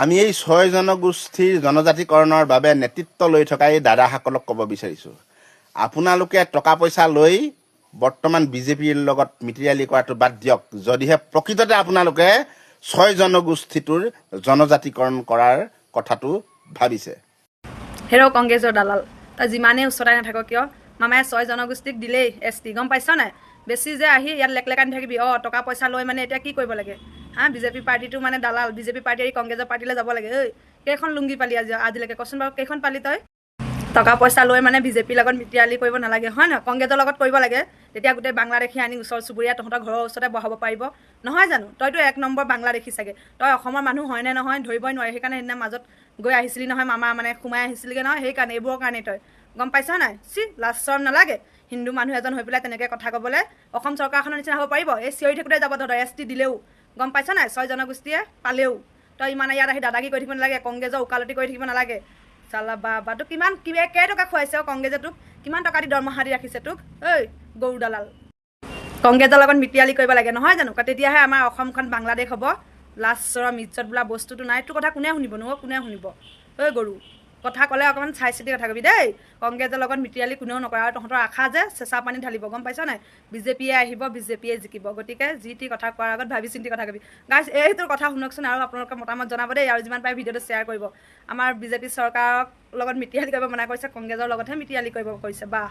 আমি এই 6 জনগোষ্ঠীৰ জনজাতিকৰণৰ বাবে নেতৃত্ব লৈ থকা এই দাদাসকলক ক'ব বিচাৰিছোঁ, আপোনালোকে টকা পইচা লৈ বৰ্তমান বিজেপিৰ লগত মিতিৰালি কৰাটো বাদ দিয়ক। যদিহে প্ৰকৃততে আপোনালোকে 6 জনগোষ্ঠীটোৰ জনজাতিকৰণ কৰাৰ কথাটো ভাবিছে। হেৰ' কংগ্ৰেছৰ দালাল, তই যিমানেই ওচৰতে নাথাক কিয়, মামাই 6 জনগোষ্ঠীক দিলেই ST, গম পাইছ নাই? বেছি যে আহি ইয়াত লেকলেকাই নাথাকিবি। টকা পইচা লৈ মানে এতিয়া কি কৰিব লাগে? বিজেপি পাৰ্টিটো মানে দালাল, বিজেপি পাৰ্টি এই কংগ্ৰেছৰ পাৰ্টিলৈ যাব লাগে। কেইখন লুংগি পালি আজিলৈকে কচোন বাৰু, কেইখন পালি তই? টকা পইচা লৈ মানে বিজেপিৰ লগত মিতিৰালি কৰিব নালাগে, হয় নহয়? কংগ্ৰেছৰ লগত কৰিব লাগে, তেতিয়া গোটেই বাংলাদেশী আনি ওচৰ চুবুৰীয়া তহঁতৰ ঘৰৰ ওচৰতে বহাব পাৰিব, নহয় জানো? তইতো 1 নম্বৰ বাংলাদেশী চাগে, তই অসমৰ মানুহ হয়নে নহয় ধৰিবই নোৱাৰি। সেইকাৰণে সেইদিনা মাজত গৈ আহিছিলি নহয়, মামা মানে সোমাই আহিছিলিগৈ নহয়, সেইকাৰণে এইবোৰৰ কাৰণেই তই, গম পাইছ নাই? লাজ চৰম নালাগে হিন্দু মানুহ এজন হৈ পেলাই তেনেকৈ কথা ক'বলৈ? অসম চৰকাৰখনৰ নিচিনা হ'ব পাৰিব? এই চিঞৰি থাকোঁতে যাব তহঁতৰ ST দিলেও, গম পাইছ নাই? 6 জনগোষ্ঠীয়ে পালেও তই ইমান ইয়াত আহি দাদাগি কৰি থাকিব নালাগে, কংগ্ৰেছৰ ওকালতি কৰি থাকিব নালাগে। চালা বা তোক কেইটকা খুৱাইছে কংগ্ৰেছে? তোক কিমান টকা দি দৰমহা দি ৰাখিছে তোক? গৰু দালাল, কংগ্ৰেছৰ লগত মিতিৰালি কৰিব লাগে, নহয় জানো? তেতিয়াহে আমাৰ অসমখন বাংলাদেশ হ'ব। লাজ চৰম ইজ্জত বোলা বস্তুটো নাই। তোৰ কথা কোনে শুনিব নো? কোনে শুনিব? গৰু, কথা ক'লে অকণমান চাই চিতি কথা কবি দেই। কংগ্ৰেছৰ লগত মিতিৰালি কোনেও নকৰে, আৰু তহঁতৰ আশা যে চেঁচা পানী ঢালিব, গম পাইছ নাই? বিজেপিয়ে আহিব, বিজেপিয়ে জিকিব। গতিকে যি টি কথা কোৱাৰ আগত ভাবি চিন্তি কথা কবি। গাইজ, এইটোৰ কথা শুনকচোন আৰু আপোনালোকৰ মতামত জনাব দেই, আৰু যিমান পাৰে ভিডিঅ'টো শ্বেয়াৰ কৰিব। আমাৰ বিজেপি চৰকাৰক লগত মিতিৰালি কৰিব মনা কৰিছে, কংগ্ৰেছৰ লগতহে মিতিৰালি কৰিব কৰিছে। বাহ।